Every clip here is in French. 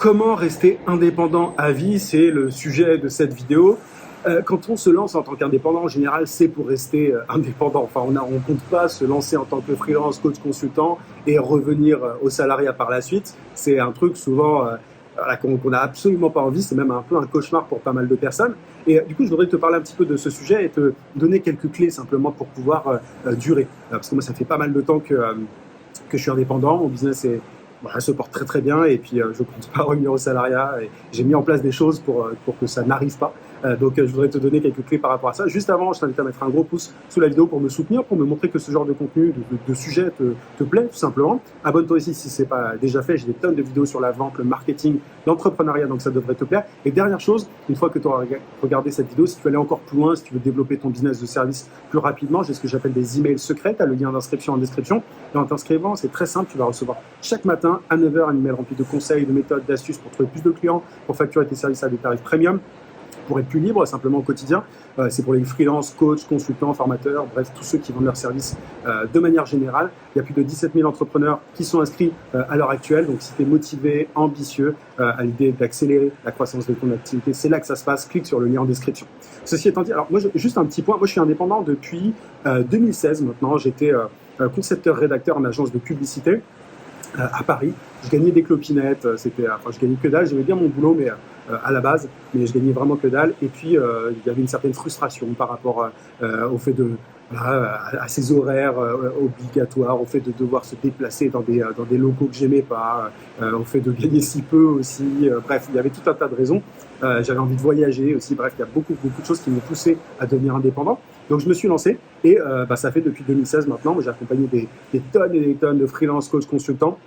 Comment rester indépendant à vie? C'est le sujet de cette vidéo. Quand on se lance en tant qu'indépendant, en général, c'est pour rester indépendant. Enfin, on ne compte pas se lancer en tant que freelance, coach, consultant et revenir au salariat par la suite. C'est un truc souvent voilà, qu'on n'a absolument pas envie. C'est même un peu un cauchemar pour pas mal de personnes. Et du coup, je voudrais te parler un petit peu de ce sujet et te donner quelques clés simplement pour pouvoir durer. Parce que moi, ça fait pas mal de temps que je suis indépendant. Mon business voilà, se porte très très bien et puis je ne compte pas revenir au salariat et j'ai mis en place des choses pour que ça n'arrive pas. Donc je voudrais te donner quelques clés par rapport à ça. Juste avant, je t'invite à mettre un gros pouce sous la vidéo pour me soutenir, pour me montrer que ce genre de contenu, de sujet te plaît tout simplement. Abonne-toi aussi si ce n'est pas déjà fait. J'ai des tonnes de vidéos sur la vente, le marketing, l'entrepreneuriat, donc ça devrait te plaire. Et dernière chose, une fois que tu auras regardé cette vidéo, si tu veux aller encore plus loin, si tu veux développer ton business de service plus rapidement, j'ai ce que j'appelle des emails secrets. Tu as le lien d'inscription en description. Et en t'inscrivant, c'est très simple, tu vas recevoir chaque matin à 9 h un email rempli de conseils, de méthodes, d'astuces pour trouver plus de clients, pour facturer tes services à des tarifs premium, pour être plus libre simplement au quotidien. C'est pour les freelances, coachs, consultants, formateurs, bref, tous ceux qui vendent leurs services de manière générale. Il y a plus de 17 000 entrepreneurs qui sont inscrits à l'heure actuelle. Donc, si tu es motivé, ambitieux, à l'idée d'accélérer la croissance de ton activité, c'est là que ça se passe. Clique sur le lien en description. Ceci étant dit, alors moi, juste un petit point. Moi, je suis indépendant depuis 2016 maintenant. J'étais concepteur-rédacteur en agence de publicité à Paris. Je gagnais des clopinettes, enfin, je gagnais que dalle, j'aimais bien mon boulot, mais à la base, mais je gagnais vraiment que dalle. Et puis, il y avait une certaine frustration par rapport au fait de, voilà, à ces horaires obligatoires, au fait de devoir se déplacer dans des locaux que j'aimais pas, au fait de gagner si peu aussi. Bref, il y avait tout un tas de raisons. J'avais envie de voyager aussi. Bref, il y a beaucoup de choses qui m'ont poussé à devenir indépendant. Donc, je me suis lancé et ça fait depuis 2016 maintenant. J'ai accompagné des tonnes et des tonnes de freelance, coach, consultants.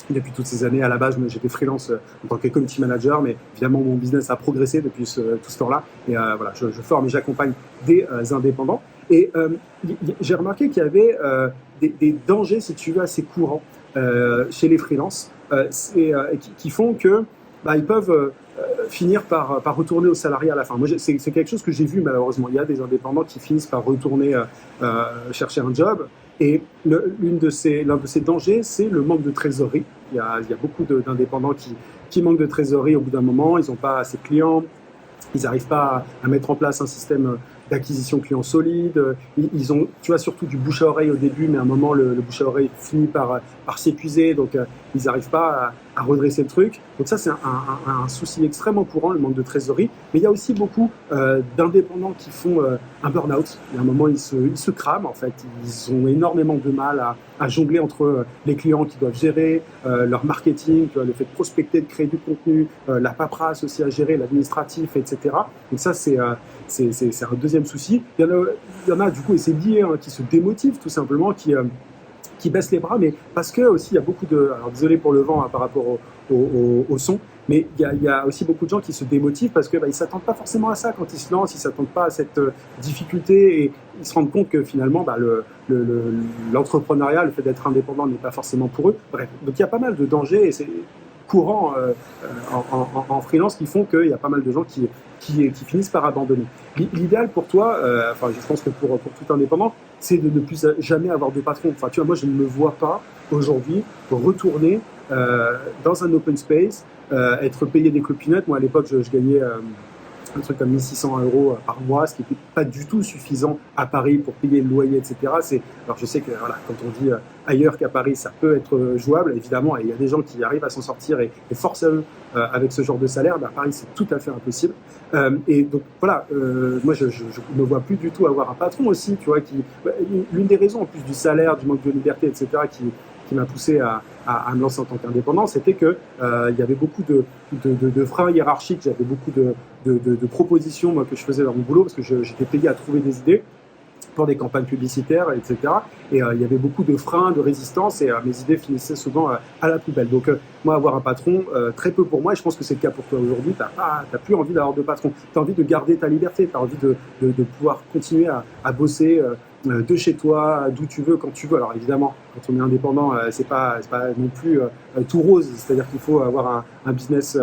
Depuis toutes ces années, à la base, j'étais freelance en tant que community manager, mais évidemment, mon business a progressé depuis tout ce temps-là. Et voilà, je forme et j'accompagne des indépendants. Et j'ai remarqué qu'il y avait des dangers, si tu veux, assez courants chez les freelances qui font que ils peuvent finir par retourner au salariat à la fin. Moi, c'est quelque chose que j'ai vu malheureusement. Il y a des indépendants qui finissent par retourner chercher un job. Et l'un de ces dangers, c'est le manque de trésorerie. Il y a beaucoup d'indépendants qui manquent de trésorerie au bout d'un moment. Ils n'ont pas assez de clients. Ils n'arrivent pas à mettre en place un système d'acquisition client solide. Ils ont, tu vois, surtout du bouche à oreille au début, mais à un moment, le bouche à oreille finit par s'épuiser. Donc, ils n'arrivent pas à redresser le truc. Donc ça, c'est un souci extrêmement courant, le manque de trésorerie. Mais il y a aussi beaucoup d'indépendants qui font un burn-out. Il y a un moment, ils se crament, en fait. Ils ont énormément de mal à jongler entre les clients qui doivent gérer, leur marketing, tu vois, le fait de prospecter, de créer du contenu, la paperasse aussi à gérer, l'administratif, etc. Donc ça, c'est un deuxième souci. Il y en a du coup, et c'est lié, qui se démotivent tout simplement, qui baissent les bras, mais parce que aussi il y a beaucoup de, alors désolé pour le vent par rapport au son, mais il y a aussi beaucoup de gens qui se démotivent parce que ils s'attendent pas forcément à ça quand ils se lancent, ils s'attendent pas à cette difficulté et ils se rendent compte que finalement l'entrepreneuriat, le fait d'être indépendant n'est pas forcément pour eux. Bref, donc il y a pas mal de dangers et c'est courant en freelance qui font qu'il y a pas mal de gens qui finissent par abandonner. L'idéal pour toi, enfin je pense que pour tout indépendant, c'est de ne plus jamais avoir de patron. Enfin tu vois, moi je ne me vois pas aujourd'hui retourner dans un open space, être payé des clopinettes. Moi à l'époque je gagnais un truc comme 1 600 € par mois, ce qui n'était pas du tout suffisant à Paris pour payer le loyer, etc. Alors je sais que voilà, quand on dit ailleurs qu'à Paris, ça peut être jouable, évidemment, et il y a des gens qui arrivent à s'en sortir et force à eux avec ce genre de salaire. À Paris, c'est tout à fait impossible. Et donc voilà, moi je ne me vois plus du tout avoir un patron aussi, tu vois, l'une des raisons en plus du salaire, du manque de liberté, etc., qui m'a poussé à me lancer en tant qu'indépendant, c'était que il y avait beaucoup de freins hiérarchiques, j'avais beaucoup de propositions moi, que je faisais dans mon boulot parce que j'étais payé à trouver des idées pour des campagnes publicitaires, etc. Et il y avait beaucoup de freins, de résistance et mes idées finissaient souvent à la poubelle. Donc moi, avoir un patron, très peu pour moi, et je pense que c'est le cas pour toi aujourd'hui, t'as plus envie d'avoir de patron. Tu as envie de garder ta liberté, tu as envie de pouvoir continuer à bosser de chez toi, d'où tu veux, quand tu veux. Alors évidemment, quand on est indépendant, c'est pas non plus tout rose, c'est-à-dire qu'il faut avoir un business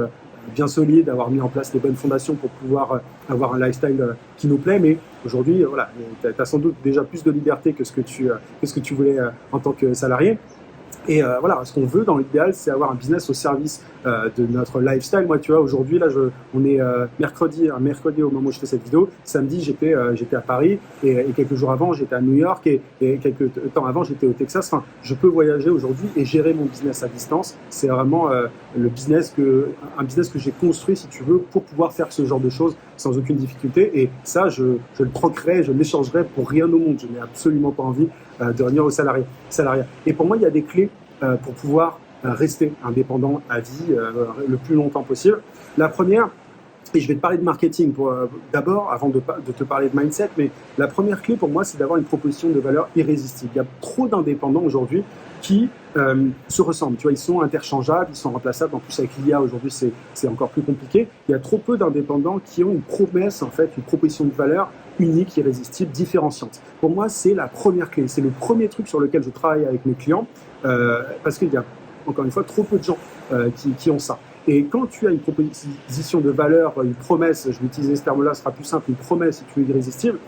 bien solide, avoir mis en place les bonnes fondations pour pouvoir avoir un lifestyle qui nous plaît. Mais aujourd'hui, voilà, tu as sans doute déjà plus de liberté que ce que tu voulais en tant que salarié. Et voilà, ce qu'on veut dans l'idéal, c'est avoir un business au service de notre lifestyle. Moi, tu vois, aujourd'hui, là, on est mercredi au moment où je fais cette vidéo. Samedi, j'étais à Paris et quelques jours avant, j'étais à New York et quelques temps avant, j'étais au Texas. Enfin, je peux voyager aujourd'hui et gérer mon business à distance. C'est vraiment un business que j'ai construit, si tu veux, pour pouvoir faire ce genre de choses sans aucune difficulté. Et ça, je le troquerai, je l'échangerai pour rien au monde. Je n'ai absolument pas envie de revenir au salariat. Et pour moi, il y a des clés pour pouvoir rester indépendant à vie le plus longtemps possible. La première, et je vais te parler de marketing d'abord, avant de te parler de mindset, mais la première clé pour moi, c'est d'avoir une proposition de valeur irrésistible. Il y a trop d'indépendants aujourd'hui qui se ressemblent. Tu vois, ils sont interchangeables, ils sont remplaçables. En plus, avec l'IA, aujourd'hui, c'est encore plus compliqué. Il y a trop peu d'indépendants qui ont une promesse, en fait, une proposition de valeur unique, irrésistible, différenciante. Pour moi, c'est la première clé. C'est le premier truc sur lequel je travaille avec mes clients parce qu'il y a, encore une fois, trop peu de gens qui ont ça. Et quand tu as une proposition de valeur, une promesse, je vais utiliser ce terme-là, ce sera plus simple, une promesse, si tu veux, irrésistible,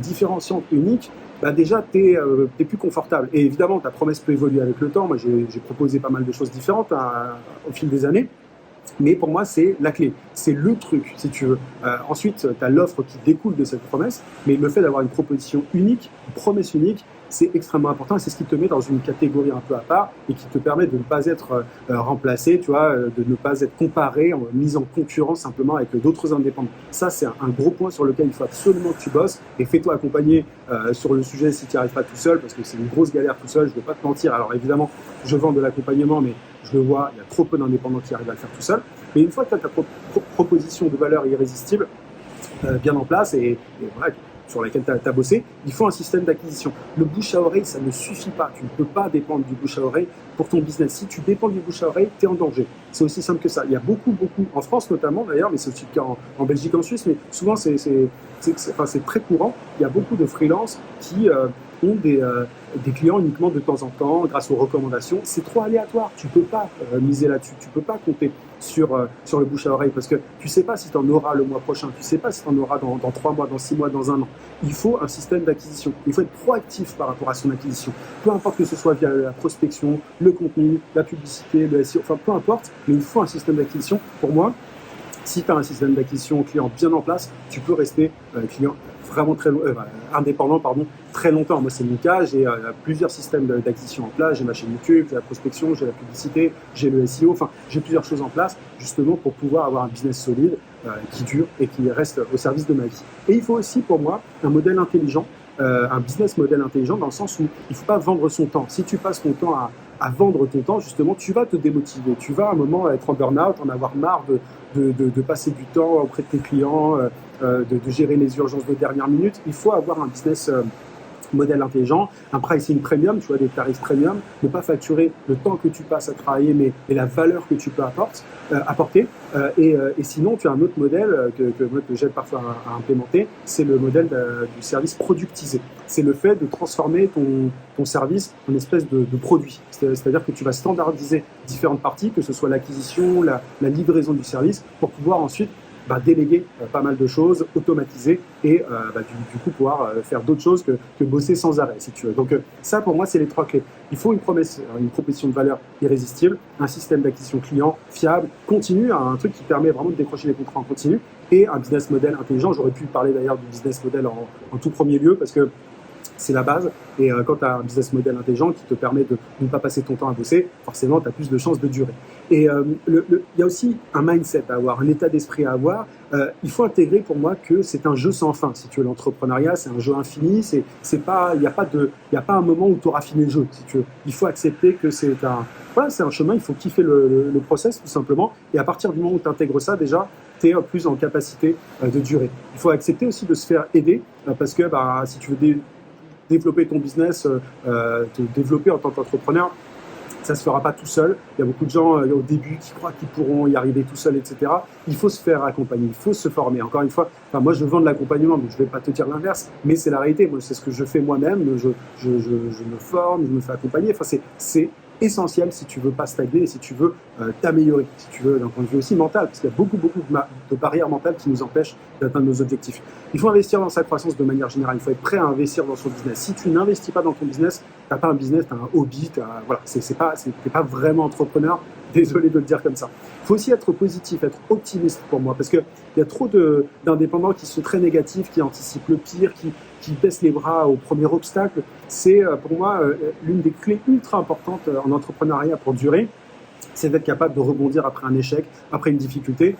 différenciante, unique, bah déjà, tu es plus confortable. Et évidemment, ta promesse peut évoluer avec le temps. Moi, j'ai proposé pas mal de choses différentes au fil des années. Mais pour moi, c'est la clé. C'est le truc, si tu veux. Ensuite, tu as l'offre qui découle de cette promesse. Mais le fait d'avoir une proposition unique, une promesse unique, c'est extrêmement important. Et c'est ce qui te met dans une catégorie un peu à part et qui te permet de ne pas être remplacé, tu vois, de ne pas être comparé, mis en concurrence simplement avec d'autres indépendants. Ça, c'est un gros point sur lequel il faut absolument que tu bosses. Et fais-toi accompagner sur le sujet si tu n'y arrives pas tout seul, parce que c'est une grosse galère tout seul. Je ne vais pas te mentir. Alors évidemment, je vends de l'accompagnement, mais je le vois, il y a trop peu d'indépendants qui arrivent à le faire tout seul. Mais une fois que tu as ta proposition de valeur irrésistible bien en place et voilà, sur laquelle tu as bossé, il faut un système d'acquisition. Le bouche à oreille, ça ne suffit pas. Tu ne peux pas dépendre du bouche à oreille pour ton business. Si tu dépends du bouche à oreille, tu es en danger. C'est aussi simple que ça. Il y a beaucoup, en France notamment d'ailleurs, mais c'est aussi le cas en Belgique, en Suisse, mais souvent c'est très courant. Il y a beaucoup de freelances qui ont des clients uniquement de temps en temps grâce aux recommandations. C'est trop aléatoire. Tu peux pas miser là-dessus. Tu peux pas compter sur le bouche à oreille parce que tu sais pas si tu en auras le mois prochain. Tu sais pas si tu en auras dans 3 mois, dans 6 mois, dans 1 an. Il faut un système d'acquisition. Il faut être proactif par rapport à son acquisition. Peu importe que ce soit via la prospection, le contenu, la publicité, le SEO, enfin peu importe, mais il faut un système d'acquisition. Pour moi, si tu as un système d'acquisition client bien en place, tu peux rester client vraiment indépendant très longtemps. Moi, c'est mon cas. J'ai plusieurs systèmes d'acquisition en place. J'ai ma chaîne YouTube, j'ai la prospection, j'ai la publicité, j'ai le SEO. Enfin, j'ai plusieurs choses en place justement pour pouvoir avoir un business solide qui dure et qui reste au service de ma vie. Et il faut aussi, pour moi, un modèle intelligent, un business model intelligent dans le sens où il ne faut pas vendre son temps. Si tu passes ton temps à vendre ton temps, justement, tu vas te démotiver. Tu vas à un moment être en burn-out, en avoir marre de passer du temps auprès de tes clients, de gérer les urgences de dernière minute. Il faut avoir un business modèle intelligent, un pricing premium, tu vois, des tarifs premium, ne pas facturer le temps que tu passes à travailler, mais la valeur que tu peux apporter. Et sinon, tu as un autre modèle que j'aide parfois à implémenter, c'est le modèle du service productisé. C'est le fait de transformer ton service en espèce de produit. C'est-à-dire que tu vas standardiser différentes parties, que ce soit l'acquisition, la livraison du service, pour pouvoir ensuite déléguer pas mal de choses, automatiser et du coup pouvoir faire d'autres choses que bosser sans arrêt, si tu veux. Donc ça, pour moi, c'est les 3 clés. Il faut une proposition de valeur irrésistible, un système d'acquisition client fiable, continu, un truc qui permet vraiment de décrocher les contrats en continu et un business model intelligent. J'aurais pu parler d'ailleurs du business model en tout premier lieu parce que c'est la base. Et quand tu as un business model intelligent qui te permet de ne pas passer ton temps à bosser, forcément, tu as plus de chances de durer. Et il y a aussi un mindset à avoir, un état d'esprit à avoir. Il faut intégrer pour moi que c'est un jeu sans fin. Si tu veux, l'entrepreneuriat, c'est un jeu infini. Il n'y a pas un moment où tu auras fini le jeu. Si tu veux. Il faut accepter que c'est un chemin. Il faut kiffer le process, tout simplement. Et à partir du moment où tu intègres ça, déjà, tu es plus en capacité de durer. Il faut accepter aussi de se faire aider parce que si tu veux développer ton business, te développer en tant qu'entrepreneur, ça ne se fera pas tout seul. Il y a beaucoup de gens au début qui croient qu'ils pourront y arriver tout seul, etc. Il faut se faire accompagner, il faut se former. Encore une fois, moi je vends de l'accompagnement, donc je ne vais pas te dire l'inverse, mais c'est la réalité. Moi, c'est ce que je fais moi-même. Je me forme, je me fais accompagner. Enfin, c'est essentiel si tu veux pas stagner et si tu veux t'améliorer, si tu veux d'un point de vue aussi mental, parce qu'il y a beaucoup de barrières mentales qui nous empêchent d'atteindre nos objectifs. Il faut investir dans sa croissance de manière générale, il faut être prêt à investir dans son business. Si tu n'investis pas dans ton business, t'as pas un business, t'as un hobby, voilà, t'es pas vraiment entrepreneur. Désolé de le dire comme ça. Il faut aussi être positif, être optimiste pour moi, parce qu'il y a trop d'indépendants qui sont très négatifs, qui anticipent le pire, qui baissent les bras au premier obstacle. C'est pour moi l'une des clés ultra importantes en entrepreneuriat pour durer. C'est d'être capable de rebondir après un échec, après une difficulté.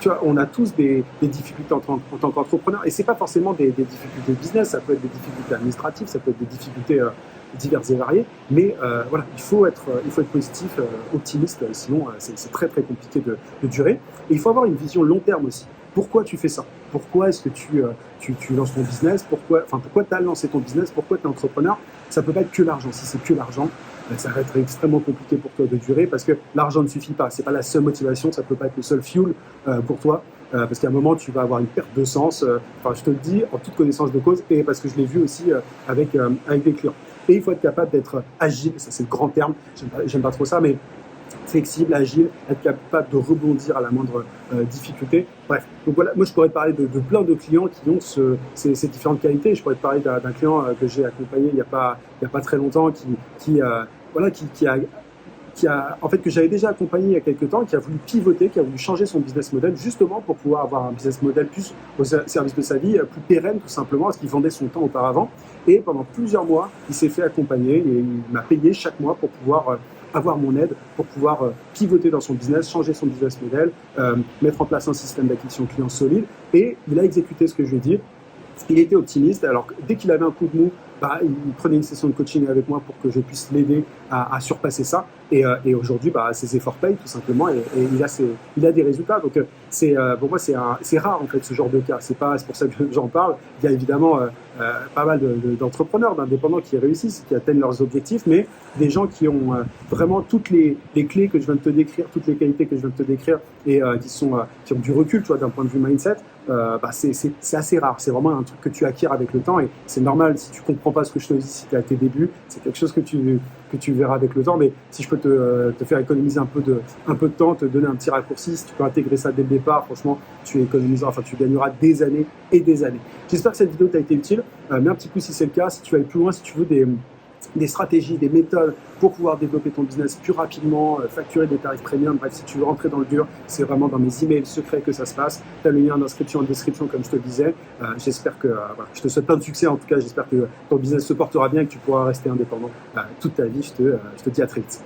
Tu vois, on a tous des difficultés en tant qu'entrepreneur, et c'est pas forcément des difficultés de business, ça peut être des difficultés administratives, ça peut être des difficultés diverses et variées, mais voilà, il faut être positif, optimiste, sinon c'est très très compliqué de durer. Et il faut avoir une vision long terme aussi. Pourquoi tu fais ça? Pourquoi est-ce que tu lances ton business? Pourquoi tu as lancé ton business? Pourquoi tu es entrepreneur? Ça peut pas être que l'argent. Si c'est que l'argent, ça va être extrêmement compliqué pour toi de durer, parce que l'argent ne suffit pas. C'est pas la seule motivation, ça peut pas être le seul fuel pour toi, parce qu'à un moment tu vas avoir une perte de sens. Enfin, je te le dis en toute connaissance de cause, et parce que je l'ai vu aussi avec des clients. Et il faut être capable d'être agile. Ça, c'est le grand terme. J'aime pas trop ça, mais flexible, agile, être capable de rebondir à la moindre difficulté. Bref, donc voilà, moi je pourrais te parler de plein de clients qui ont ces différentes qualités. Je pourrais te parler d'un client que j'ai accompagné il y a pas très longtemps, en fait, que j'avais déjà accompagné il y a quelques temps, qui a voulu pivoter, qui a voulu changer son business model justement pour pouvoir avoir un business model plus au service de sa vie, plus pérenne tout simplement, parce qu'il vendait son temps auparavant. Et pendant plusieurs mois, il s'est fait accompagner et il m'a payé chaque mois pour pouvoir avoir mon aide, pour pouvoir pivoter dans son business, changer son business model, mettre en place un système d'acquisition client solide. Et il a exécuté ce que je lui ai dit. Il était optimiste. Alors, dès qu'il avait un coup de mou, il prenait une session de coaching avec moi pour que je puisse l'aider à surpasser ça. Et aujourd'hui, ses efforts payent tout simplement, et il a des résultats. Donc, pour moi, c'est rare en fait ce genre de cas. C'est pour ça que j'en parle. Il y a évidemment pas mal d'entrepreneurs, d'indépendants qui réussissent, qui atteignent leurs objectifs, mais des gens qui ont vraiment toutes les clés que je viens de te décrire, toutes les qualités que je viens de te décrire, et qui ont du recul, tu vois, d'un point de vue mindset. C'est assez rare. C'est vraiment un truc que tu acquiers avec le temps, et c'est normal si tu comprends pas ce que je te dis, si tu es à tes débuts, c'est quelque chose que tu verras avec le temps. Mais si je peux te faire économiser un peu de temps, te donner un petit raccourci, si tu peux intégrer ça dès le départ, franchement, tu gagneras des années et des années. J'espère que cette vidéo t'a été utile. Mets un petit pouce si c'est le cas. Si tu veux aller plus loin, si tu veux des stratégies, des méthodes pour pouvoir développer ton business plus rapidement, facturer des tarifs premium. Bref, si tu veux rentrer dans le dur, c'est vraiment dans mes emails secrets que ça se passe. Tu as le lien d'inscription en description, comme je te le disais. J'espère que je te souhaite plein de succès. En tout cas, j'espère que ton business se portera bien et que tu pourras rester indépendant toute ta vie. Je te dis à très vite.